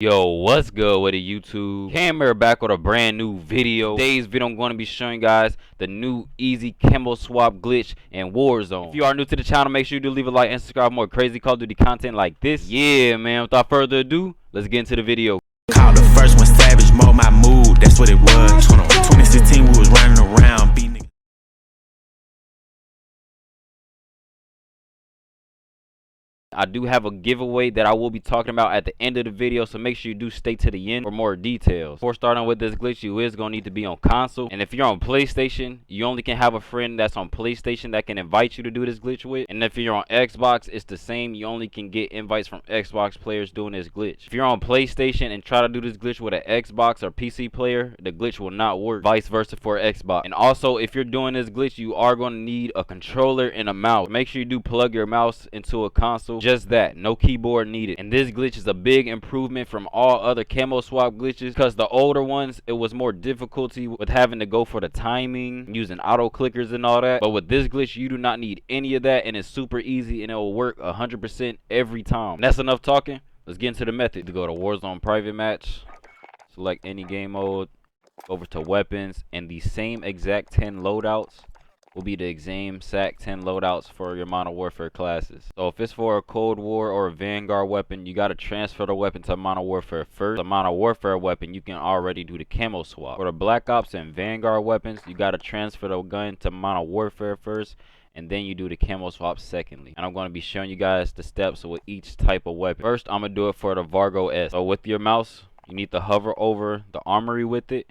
Yo, what's good with the YouTube? Camera back with a brand new video. Today's video I'm going to be showing you guys the new easy camo swap glitch in Warzone. If you are new to the channel, make sure you do leave a like and subscribe for more crazy Call of Duty content like this. Yeah, man, without further ado, let's get into the video. Called the first one savage mode, my mood, that's what it was. 2016 we was running around beating niggas. I do have a giveaway that I will be talking about at the end of the video, so make sure you do stay to the end for more details. Before starting with this glitch, you is going to need to be on console, and if you're on PlayStation, you only can have a friend that's on PlayStation that can invite you to do this glitch with, and if you're on Xbox, it's the same. You only can get invites from Xbox players doing this glitch. If you're on PlayStation and try to do this glitch with an Xbox or PC player, the glitch will not work. Vice versa for Xbox. And also, if you're doing this glitch, you are going to need a controller and a mouse. Make sure you do plug your mouse into a console. Just that, no keyboard needed. And this glitch is a big improvement from all other camo swap glitches, because the older ones, it was more difficulty with having to go for the timing, using auto clickers and all that. But with this glitch, you do not need any of that, and it's super easy, and it will work 100% every time. And that's enough talking. Let's get into the method. To go to Warzone private match, select any game mode, over to weapons, and the same exact 10 loadouts will be the exact 10 loadouts for your Modern Warfare classes. So if it's for a Cold War or a Vanguard weapon, you got to transfer the weapon to Modern Warfare first. The Modern Warfare weapon, you can already do the camo swap. For the Black Ops and Vanguard weapons, you got to transfer the gun to Modern Warfare first, and then you do the camo swap secondly. And I'm going to be showing you guys the steps with each type of weapon. First, I'm going to do it for the Vargo S. So with your mouse, you need to hover over the armory with it,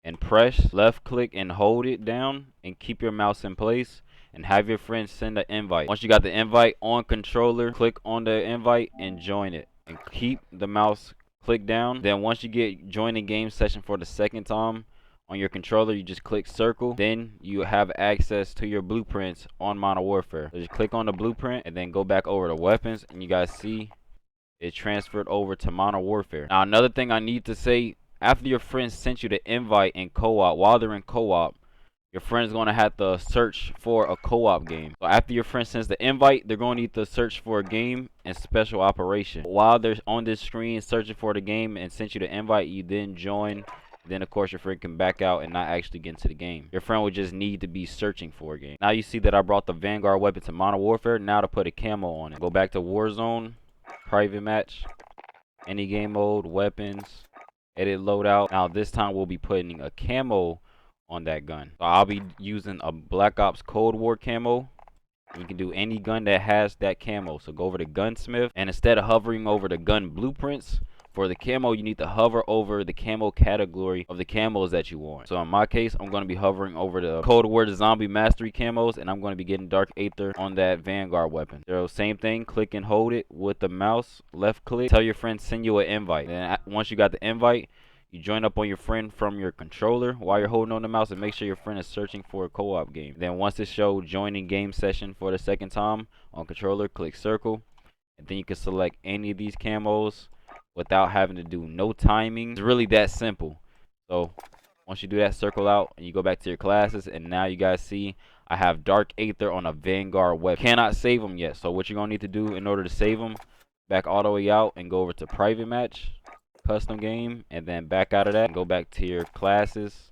and press left click and hold it down and keep your mouse in place, and have your friend send an invite. Once you got the invite on controller, click on the invite and join it, and keep the mouse click down. Then once you get join a game session for the second time on your controller, you just click circle. Then you have access to your blueprints on Modern Warfare. So just click on the blueprint and then go back over to weapons, and you guys see it transferred over to Modern Warfare. Now another thing I need to say, after your friend sent you the invite in co-op, while they're in co-op, your friend's going to have to search for a co-op game. So after your friend sends the invite, they're going to need to search for a game and special operation. While they're on this screen searching for the game and sent you the invite, you then join. Then of course your friend can back out and not actually get into the game. Your friend would just need to be searching for a game. Now you see that I brought the Vanguard weapon to Modern Warfare. Now to put a camo on it. Go back to Warzone, private match, any game mode, weapons, edit loadout. Now this time we'll be putting a camo on that gun. So I'll be using a Black Ops Cold War camo. You can do any gun that has that camo. So go over to gunsmith, and instead of hovering over the gun blueprints for the camo, you need to hover over the camo category of the camos that you want. So in my case, I'm going to be hovering over the Cold War Zombie Mastery camos, and I'm going to be getting Dark Aether on that Vanguard weapon. So same thing, click and hold it with the mouse, left click, tell your friend send you an invite. Then once you got the invite, you join up on your friend from your controller while you're holding on the mouse, and make sure your friend is searching for a co-op game. Then once it shows joining game session for the second time on controller, click circle, and then you can select any of these camos without having to do no timing. It's really that simple. So once you do that, circle out and you go back to your classes, and now you guys see I have Dark Aether on a Vanguard weapon. Cannot save them yet, so what you're gonna need to do in order to save them, back all the way out and go over to private match, custom game, and then back out of that and go back to your classes.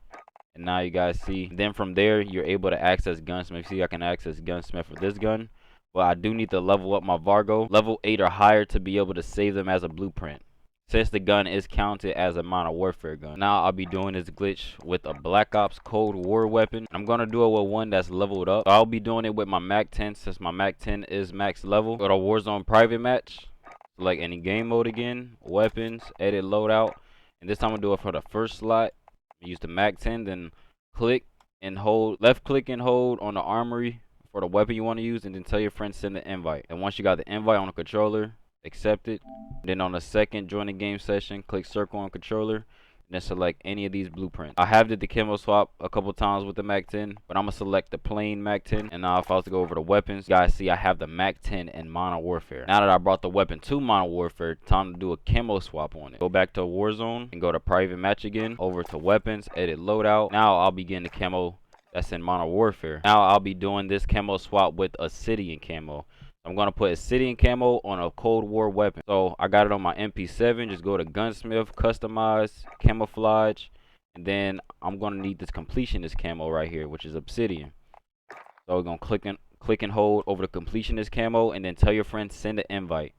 And now you guys see, then from there you're able to access gunsmith. See, I can access gunsmith for this gun, but I do need to level up my Vargo level 8 or higher to be able to save them as a blueprint, since the gun is counted as a Modern Warfare gun. Now I'll be doing this glitch with a Black Ops Cold War weapon. I'm gonna do it with one that's leveled up. So I'll be doing it with my Mac 10, since my Mac 10 is max level. Go to Warzone private match, select any game mode again, weapons, edit loadout, and this time I'll do it for the first slot. Use the Mac 10, then click and hold, left click and hold on the armory for the weapon you want to use, and then tell your friend send the invite. And once you got the invite on the controller, accept it. Then on the second join the game session, click circle on controller, and then select any of these blueprints. I have did the camo swap a couple times with the Mac 10, but I'm gonna select the plain Mac 10. And now if I was to go over to weapons, you guys see I have the Mac 10 in Modern Warfare. Now that I brought the weapon to Modern Warfare, time to do a camo swap on it. Go back to Warzone and go to private match again, over to weapons, edit loadout. Now I'll be getting the camo that's in Modern Warfare. Now I'll be doing this camo swap with Obsidian camo. I'm gonna put Obsidian camo on a Cold War weapon. So I got it on my MP7. Just go to Gunsmith, customize, camouflage, and then I'm gonna need this completionist camo right here, which is Obsidian. So we're gonna click and hold over the completionist camo, and then tell your friends send an invite.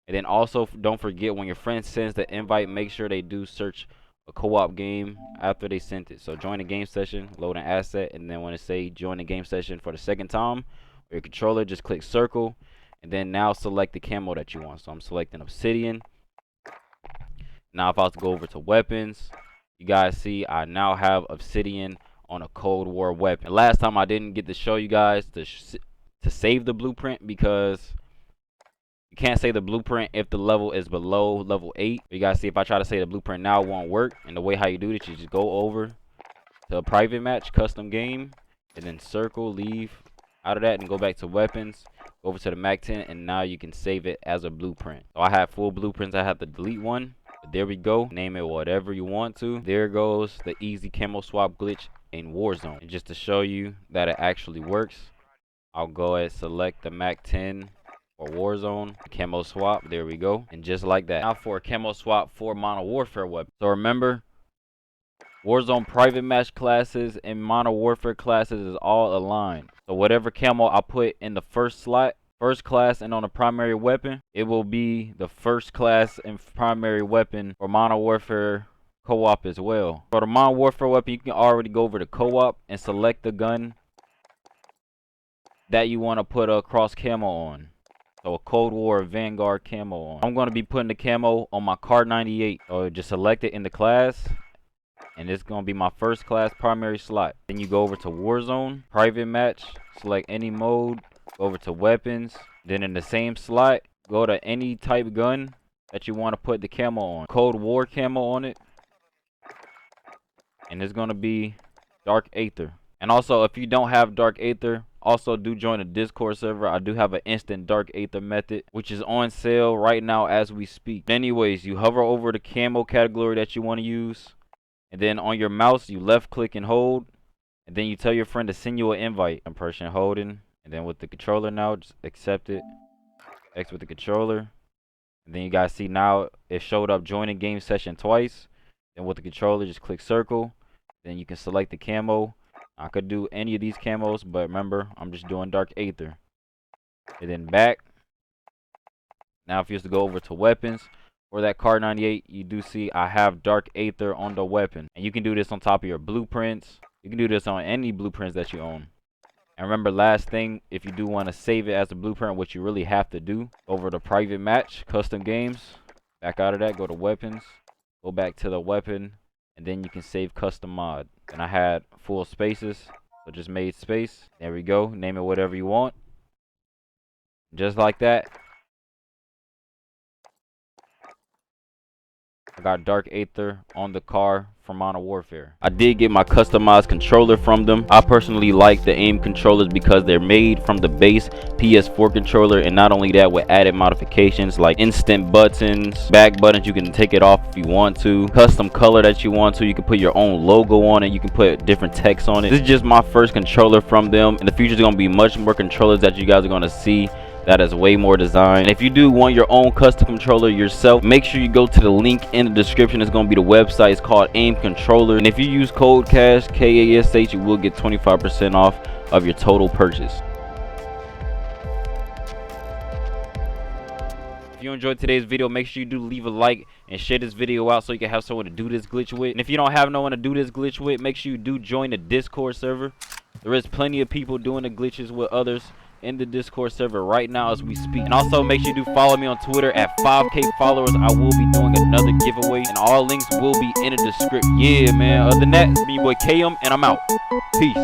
And then also don't forget, when your friend sends the invite, make sure they do search a co-op game after they sent it. So join the game session, load an asset, and then when it say join the game session for the second time, with your controller, just click circle, and then now select the camo that you want. So I'm selecting Obsidian. Now if I was to go over to weapons, you guys see I now have Obsidian on a Cold War weapon. And last time I didn't get to show you guys to save the blueprint, because you can't save the blueprint if the level is below level 8. You guys see, if I try to save the blueprint now, it won't work. And the way how you do this, you just go over to a private match, custom game, and then circle, leave out of that, and go back to weapons, over to the Mac 10, and now you can save it as a blueprint. So I have full blueprints. I have to delete one, but there we go. Name it whatever you want to. There goes the easy camo swap glitch in Warzone. And just to show you that it actually works, I'll go ahead and select the Mac 10 or Warzone, camo swap. There we go. And just like that. Now for a camo swap for Modern Warfare weapon. So remember, Warzone private match classes and Modern Warfare classes is all aligned. So whatever camo I put in the first slot, first class, and on the primary weapon, it will be the first class and primary weapon for Modern Warfare co-op as well. For the Modern Warfare weapon, you can already go over to co-op and select the gun that you want to put a cross camo on. So a Cold War Vanguard camo on. I'm going to be putting the camo on my Kar 98. So just select it in the class, and it's going to be my first class primary slot. Then you go over to Warzone, private match, select any mode, go over to weapons. Then in the same slot, go to any type gun that you want to put the camo on. Cold War camo on it. And it's going to be Dark Aether. And also, if you don't have Dark Aether, also do join the Discord server. I do have an instant Dark Aether method, which is on sale right now as we speak. Anyways, you hover over the camo category that you want to use, and then on your mouse, you left click and hold, and then you tell your friend to send you an invite. Impression holding, and then with the controller now, just accept it. X with the controller. And then you guys see now it showed up joining game session twice. Then with the controller, just click circle. Then you can select the camo. I could do any of these camos, but remember, I'm just doing Dark Aether. And then back. Now if you used to go over to weapons, for that Kar 98, you do see I have Dark Aether on the weapon. And you can do this on top of your blueprints. You can do this on any blueprints that you own. And remember, last thing, if you do want to save it as a blueprint, what you really have to do, over to private match, custom games, back out of that, go to weapons, go back to the weapon, and then you can save custom mod. And I had full spaces, so just made space. There we go. Name it whatever you want. Just like that. I got Dark Aether on the car from Modern Warfare. I did get my customized controller from them. I personally like the aim controllers because they're made from the base PS4 controller, and not only that, with added modifications like instant buttons, back buttons, you can take it off if you want to, custom color that you want to, you can put your own logo on it, you can put different text on it. This is just my first controller from them. In the future, there's going to be much more controllers that you guys are going to see that is way more design. And if you do want your own custom controller yourself, make sure you go to the link in the description. It's going to be the website. It's called Aim Controller, and if you use code KASH, KASH, you will get 25% off of your total purchase. If you enjoyed today's video, make sure you do leave a like and share this video out so you can have someone to do this glitch with. And if you don't have no one to do this glitch with, make sure you do join the Discord server. There is plenty of people doing the glitches with others in the Discord server right now as we speak. And also make sure you do follow me on Twitter at 5K followers. I will be doing another giveaway, and all links will be in the description. Yeah, man. Other than that, it's me, your boy KM, and I'm out. Peace.